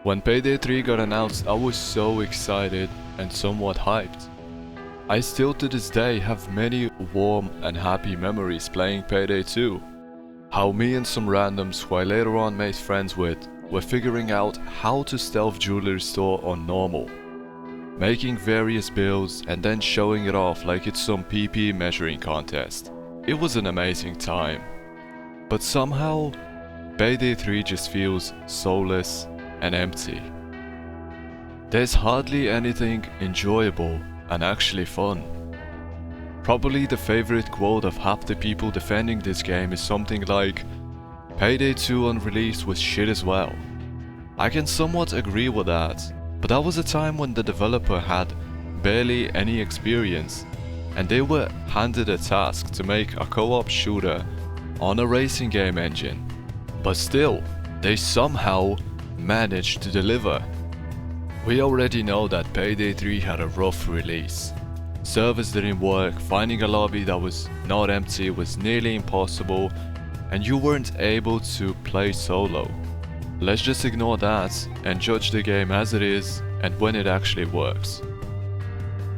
When Payday 3 got announced, I was so excited and somewhat hyped. I still to this day have many warm and happy memories playing Payday 2. How me and some randoms who I later on made friends with were figuring out how to stealth jewelry store on normal, making various builds and then showing it off like it's some PP measuring contest. It was an amazing time. But somehow, Payday 3 just feels soulless and empty. There's hardly anything enjoyable and actually fun. Probably the favorite quote of half the people defending this game is something like, "Payday 2 on release was shit as well." I can somewhat agree with that, but that was a time when the developer had barely any experience and they were handed a task to make a co-op shooter on a racing game engine. But still, they somehow managed to deliver. We already know that Payday 3 had a rough release. Servers didn't work, finding a lobby that was not empty was nearly impossible, and you weren't able to play solo. Let's just ignore that and judge the game as it is and when it actually works.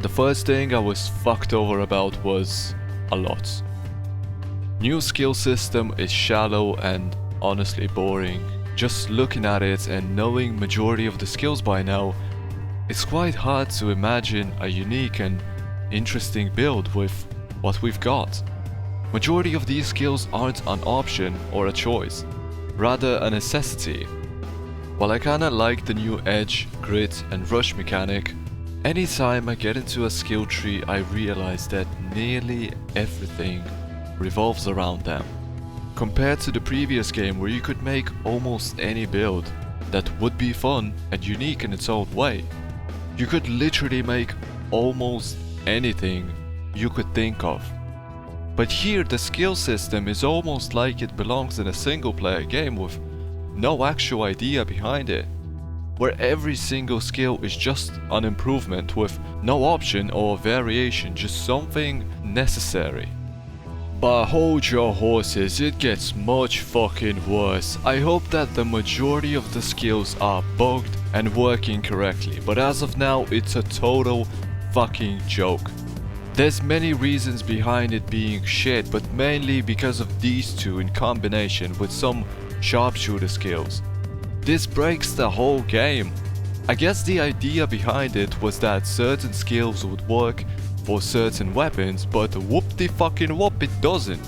The first thing I was fucked over about was a lot. New skill system is shallow and honestly boring. Just looking at it and knowing majority of the skills by now, it's quite hard to imagine a unique and interesting build with what we've got. Majority of these skills aren't an option or a choice, rather a necessity. While I kinda like the new edge, grit and rush mechanic, anytime I get into a skill tree I realize that nearly everything revolves around them. Compared to the previous game where you could make almost any build that would be fun and unique in its own way. You could literally make almost anything you could think of. But here the skill system is almost like it belongs in a single player game with no actual idea behind it, where every single skill is just an improvement with no option or variation, just something necessary. But hold your horses, it gets much fucking worse. I hope that the majority of the skills are bugged and working correctly, but as of now it's a total fucking joke. There's many reasons behind it being shit, but mainly because of these two in combination with some sharpshooter skills. This breaks the whole game. I guess the idea behind it was that certain skills would work for certain weapons, but whoop-de-fucking-whoop, it doesn't.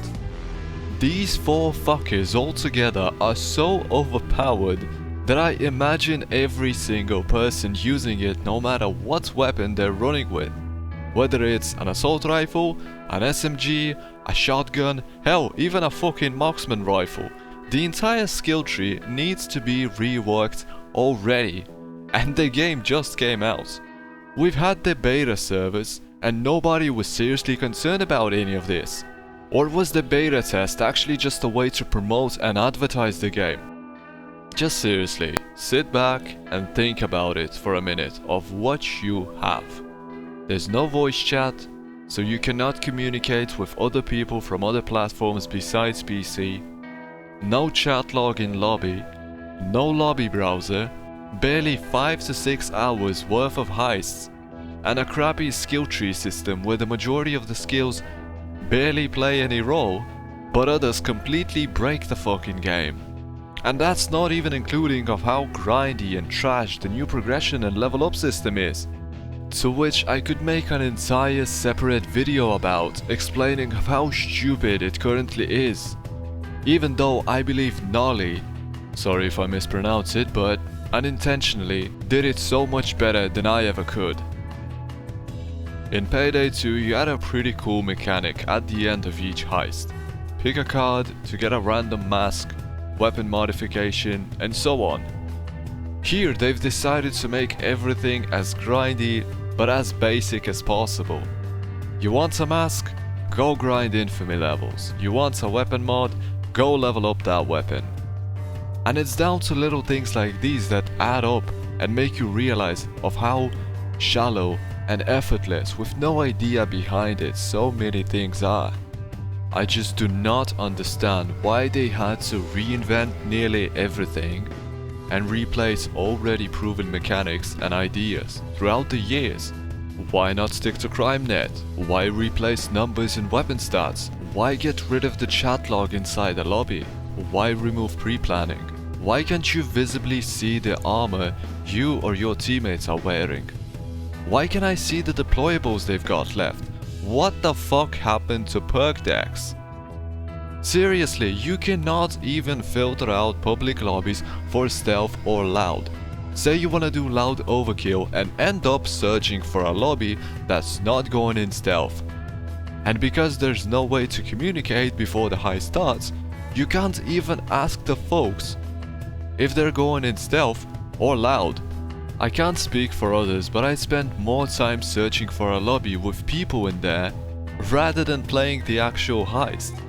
These four fuckers altogether are so overpowered that I imagine every single person using it no matter what weapon they're running with. Whether it's an assault rifle, an SMG, a shotgun, hell, even a fucking marksman rifle. The entire skill tree needs to be reworked already, and the game just came out. We've had the beta servers, and nobody was seriously concerned about any of this. Or was the beta test actually just a way to promote and advertise the game? Just seriously, sit back and think about it for a minute of what you have. There's no voice chat, so you cannot communicate with other people from other platforms besides PC. No chat log in lobby, no lobby browser, barely 5 to 6 hours worth of heists, and a crappy skill tree system where the majority of the skills barely play any role, but others completely break the fucking game. And that's not even including of how grindy and trash the new progression and level up system is, to which I could make an entire separate video about, explaining how stupid it currently is. Even though I believe Nolly, sorry if I mispronounce it, but unintentionally did it so much better than I ever could. In Payday 2 you had a pretty cool mechanic at the end of each heist. Pick a card to get a random mask, weapon modification, and so on. Here they've decided to make everything as grindy but as basic as possible. You want a mask? Go grind infamy levels. You want a weapon mod? Go level up that weapon. And it's down to little things like these that add up and make you realize of how shallow and effortless with no idea behind it so many things are. I just do not understand why they had to reinvent nearly everything and replays already proven mechanics and ideas throughout the years. Why not stick to CrimeNet? Why replace numbers and weapon stats? Why get rid of the chat log inside the lobby? Why remove pre-planning? Why can't you visibly see the armor you or your teammates are wearing? Why can I see the deployables they've got left? What the fuck happened to perk decks? Seriously, you cannot even filter out public lobbies for stealth or loud. Say you wanna do loud overkill and end up searching for a lobby that's not going in stealth. And because there's no way to communicate before the heist starts, you can't even ask the folks if they're going in stealth or loud. I can't speak for others, but I spend more time searching for a lobby with people in there rather than playing the actual heist.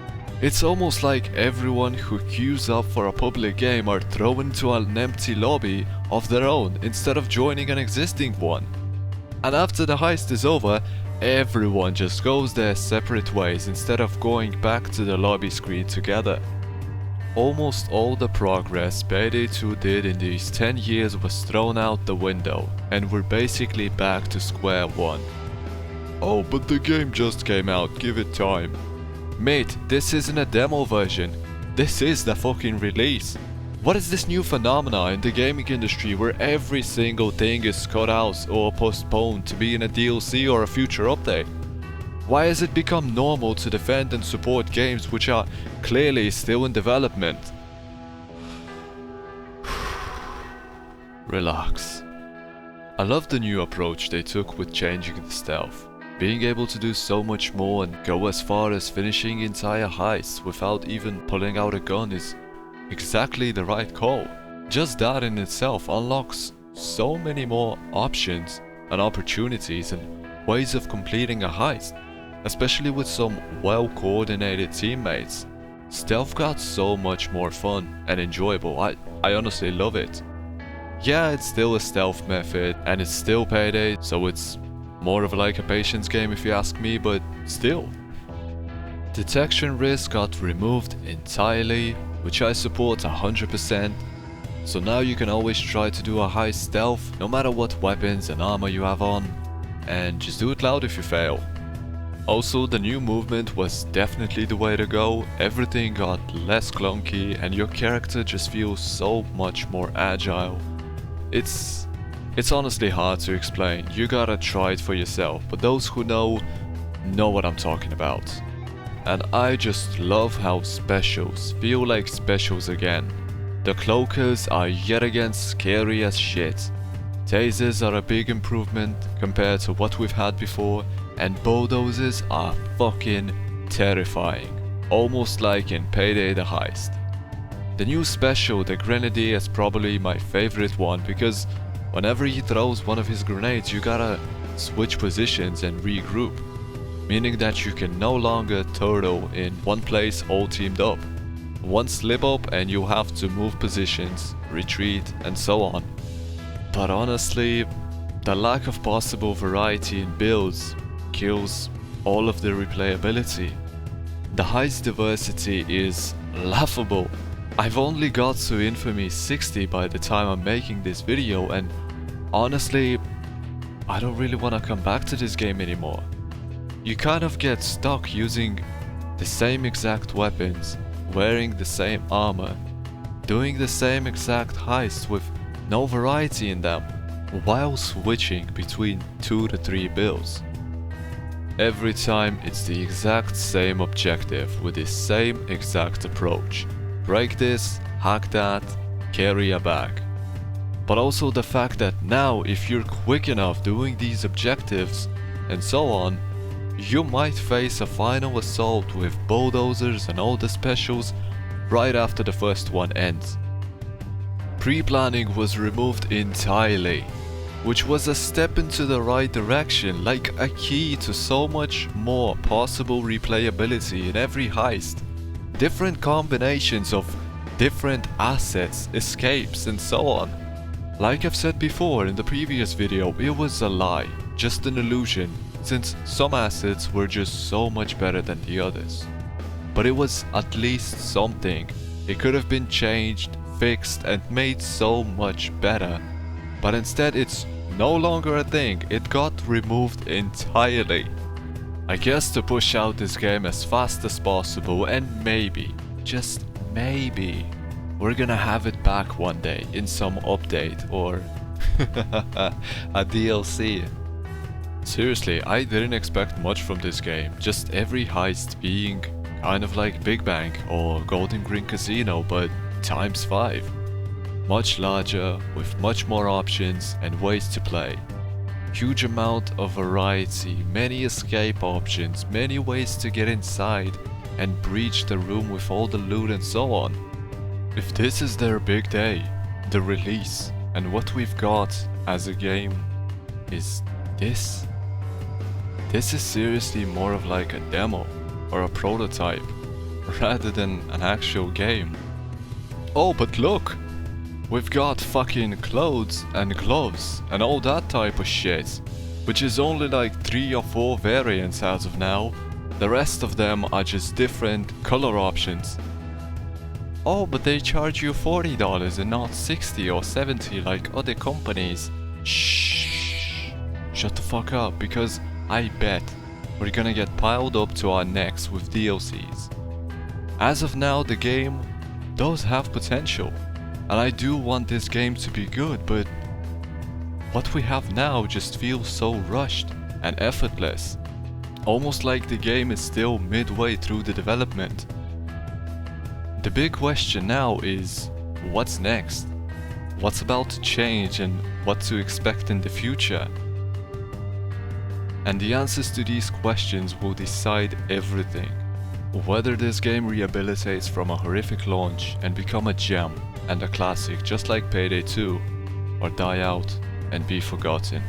It's almost like everyone who queues up for a public game are thrown into an empty lobby of their own instead of joining an existing one. And after the heist is over, everyone just goes their separate ways instead of going back to the lobby screen together. Almost all the progress Payday 2 did in these 10 years was thrown out the window, and we're basically back to square one. Oh, but the game just came out, give it time. Mate, this isn't a demo version. This is the fucking release. What is this new phenomena in the gaming industry where every single thing is cut out or postponed to be in a DLC or a future update? Why has it become normal to defend and support games which are clearly still in development? Relax. I love the new approach they took with changing the stealth. Being able to do so much more and go as far as finishing entire heists without even pulling out a gun is exactly the right call. Just that in itself unlocks so many more options and opportunities and ways of completing a heist, especially with some well-coordinated teammates. Stealth got so much more fun and enjoyable. I honestly love it. Yeah, it's still a stealth method and it's still Payday, so it's more of like a patience game if you ask me, but still. Detection risk got removed entirely, which I support 100%, so now you can always try to do a high stealth no matter what weapons and armor you have on, and just do it loud if you fail. Also, the new movement was definitely the way to go. Everything got less clunky and your character just feels so much more agile. It's honestly hard to explain, you gotta try it for yourself, but those who know what I'm talking about. And I just love how specials feel like specials again. The cloakers are yet again scary as shit. Tasers are a big improvement compared to what we've had before, and bulldozers are fucking terrifying, almost like in Payday the Heist. The new special, the Grindy, is probably my favorite one because whenever he throws one of his grenades, you gotta switch positions and regroup, meaning that you can no longer turtle in one place all teamed up. One slip up and you have to move positions, retreat, and so on. But honestly, the lack of possible variety in builds kills all of the replayability. The heist diversity is laughable. I've only got to Infamy 60 by the time I'm making this video, and honestly, I don't really want to come back to this game anymore. You kind of get stuck using the same exact weapons, wearing the same armor, doing the same exact heists with no variety in them, while switching between 2 to 3 builds. Every time it's the exact same objective with the same exact approach. Break this, hack that, carry a bag. But also the fact that now if you're quick enough doing these objectives and so on, you might face a final assault with bulldozers and all the specials right after the first one ends. Pre-planning was removed entirely, which was a step into the right direction, like a key to so much more possible replayability in every heist. Different combinations of different assets, escapes, and so on. Like I've said before in the previous video, it was a lie, just an illusion, since some assets were just so much better than the others. But it was at least something. It could have been changed, fixed and made so much better. But instead it's no longer a thing, it got removed entirely. I guess to push out this game as fast as possible, and maybe, just maybe, we're gonna have it back one day in some update or a DLC. Seriously, I didn't expect much from this game, just every heist being kind of like Big Bang or Golden Green Casino, but times 5. Much larger, with much more options and ways to play. Huge amount of variety, many escape options, many ways to get inside and breach the room with all the loot and so on. If this is their big day, the release, and what we've got as a game is this is seriously more of like a demo or a prototype rather than an actual game. Oh, but look! We've got fucking clothes and gloves and all that type of shit, which is only like 3 or 4 variants as of now. The rest of them are just different color options. Oh, but they charge you $40 and not 60 or 70 like other companies. Shh! Shut the fuck up, because I bet we're gonna get piled up to our necks with DLCs. As of now, the game does have potential, and I do want this game to be good, but what we have now just feels so rushed and effortless. Almost like the game is still midway through the development. The big question now is, what's next? What's about to change and what to expect in the future? And the answers to these questions will decide everything. Whether this game rehabilitates from a horrific launch and become a gem and a classic just like Payday 2, or die out and be forgotten.